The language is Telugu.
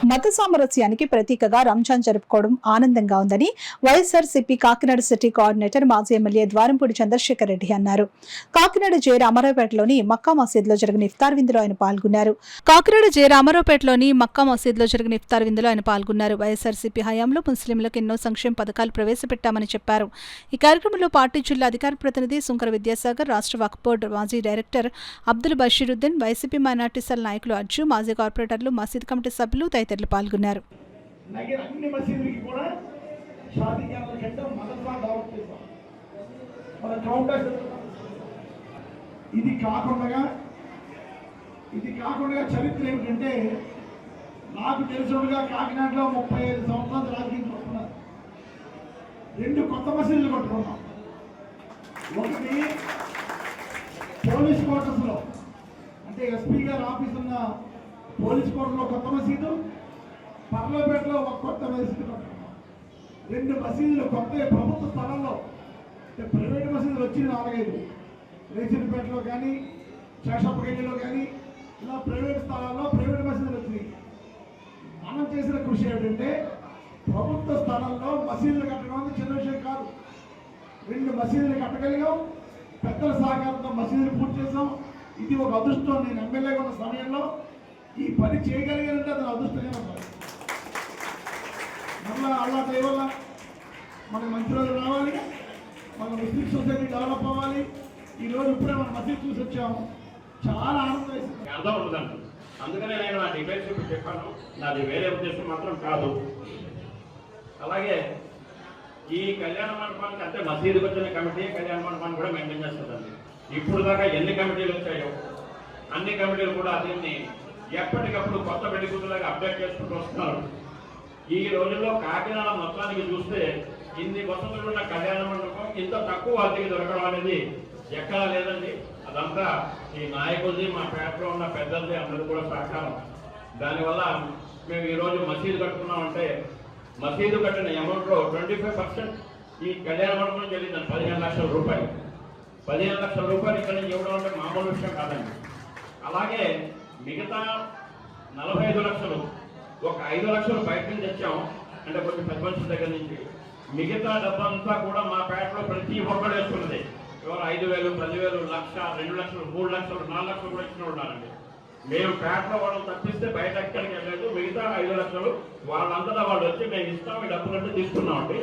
మత సామరస్యానికి ప్రతీకగా రంజాన్ జరుపుకోవడం ఆనందంగా ఉందని వైఎస్ఆర్సీపీ కాకినాడ సిటీ కోఆర్డినేటర్ మాజీ ఎమ్మెల్యే ద్వారంపూడి చంద్రశేఖర్ రెడ్డి అన్నారు. కాకినాడ జే రామారావుపేటలోని మక్కా మసీదులో జరిగిన ఇఫ్తార్ విందులో ఆయన పాల్గొన్నారు. వైఎస్ఆర్సీపీ హయాంలో ముస్లింలకు ఎన్నో సంక్షేమ పథకాలు ప్రవేశపెట్టామని చెప్పారు. ఈ కార్యక్రమంలో పార్టీ జిల్లా అధికార ప్రతినిధి సుంకర విద్యాసాగర్, రాష్ట్ర వక్ఫ్ బోర్డు మాజీ director Abdul Basheeruddin, YCP minority cell నాయకులు అర్జు, మాజీ కార్పొరేటర్లు, మసీద్ కమిటీ సభ్యులు తదితరులు పాల్గొన్నారు. ఇది కాకుండా చరిత్ర ఏమిటంటే, నాకు తెలిసినట్టుగా కాకినాడలో 35 సంవత్సరాలు రాజకీయం పడుతున్నారు. 2 కొత్త మసీదులు కట్టుకున్నాం. ఒకటి పోలీస్ క్వార్టర్స్ లో, అంటే ఎస్పీ గారి ఆఫీస్ ఉన్న పోలీస్ క్వార్టర్ లో కొత్త మసీదు, పర్లపేటలో ఒక కొత్త మసీదు కట్టుకున్నాం. 2 మసీదులు కొత్త ప్రభుత్వ స్థలంలో, అంటే ప్రైవేట్ మసీదులు వచ్చి 4-5 రేచినపేటలో కానీ శేషప్పగడ్డిలో కానీ ఇలా ప్రైవేట్ స్థలాల్లో ప్రైవేట్ మసీదులు వచ్చినాయి. మనం చేసిన కృషి ఏమిటంటే, ప్రభుత్వ స్థలంలో మసీదులు కట్టడం చిన్న విషయం కాదు. 2 మసీదులు కట్టగలిగాం. పెద్దల సహకారంతో మసీదులు పూర్తి చేసాం. ఇది ఒక అదృష్టం. నేను ఎమ్మెల్యేగా ఉన్న సమయంలో ఈ పని చేయగలిగానంటే అది అదృష్టంగా ఉండాలి. మళ్ళా అల్లా దయవల్ల మనకు మంచి రోజులు రావాలి, మన ముస్లిం సొసైటీ డెవలప్ అవ్వాలి. ఈరోజు ఇప్పుడే మనం మసీదు చూసి వచ్చాము. చాలా ఆనందం వేసింది. అర్థం ఉండదండి. అందుకనే నేను నా డిబేట్స్ ఇప్పుడు చెప్పాను. నాది వేరే ఉద్దేశం మాత్రం కాదు. అలాగే ఈ కళ్యాణ మండపానికి, అంటే మసీదుకి వచ్చిన కమిటీ కళ్యాణ మండపాన్ని కూడా మెయింటైన్ చేస్తుందండి. ఇప్పుడు దాకా ఎన్ని కమిటీలు వచ్చాయో అన్ని కమిటీలు కూడా దీన్ని ఎప్పటికప్పుడు కొత్త పెళ్లికూతులాగా అప్డేట్ చేసుకుంటూ వస్తున్నారు. ఈ రోజుల్లో కాకినాడ మొత్తానికి చూస్తే ఇన్ని వసతులు ఉన్న కళ్యాణ మండపం ఇంత తక్కువ వాటికి దొరకడం అనేది ఎక్కడా లేదండి. అదంతా ఈ నాయకులది, మా పేటలో ఉన్న పెద్దలది, అందరూ కూడా సహకారం. దానివల్ల మేము ఈరోజు మసీదు కట్టుకున్నామంటే, మసీదు కట్టిన అమౌంట్లో 25% ఈ కళ్యాణ మండపం జరిగిందండి. 15 లక్షల రూపాయలు. 15 లక్షల రూపాయలు ఇక్కడ నుంచి ఇవ్వడం అంటే మామూలు విషయం కాదండి. అలాగే మిగతా 45 లక్షలు, ఒక 5 లక్షలు బయట నుంచి తెచ్చాము, అంటే కొంచెం పెద్ద మనుషుల దగ్గర నుంచి. మిగతా డబ్బంతా కూడా మా పేటలో ప్రతి ఒక్కరు వేసుకున్నది. ఎవరు 5,000, 10,000, 1,00,000, 2 లక్షలు, 3 లక్షలు, 4 లక్షలు కూడా ఇచ్చిన ఉన్నారండి. మేము పేటలో వాళ్ళు తప్పిస్తే బయట ఎక్కడికి వెళ్ళలేదు. మిగతా 5 లక్షలు వాళ్ళంతటా వాళ్ళు వచ్చి మేము ఇస్తాం, ఈ డబ్బులంటే తీసుకున్నామండి.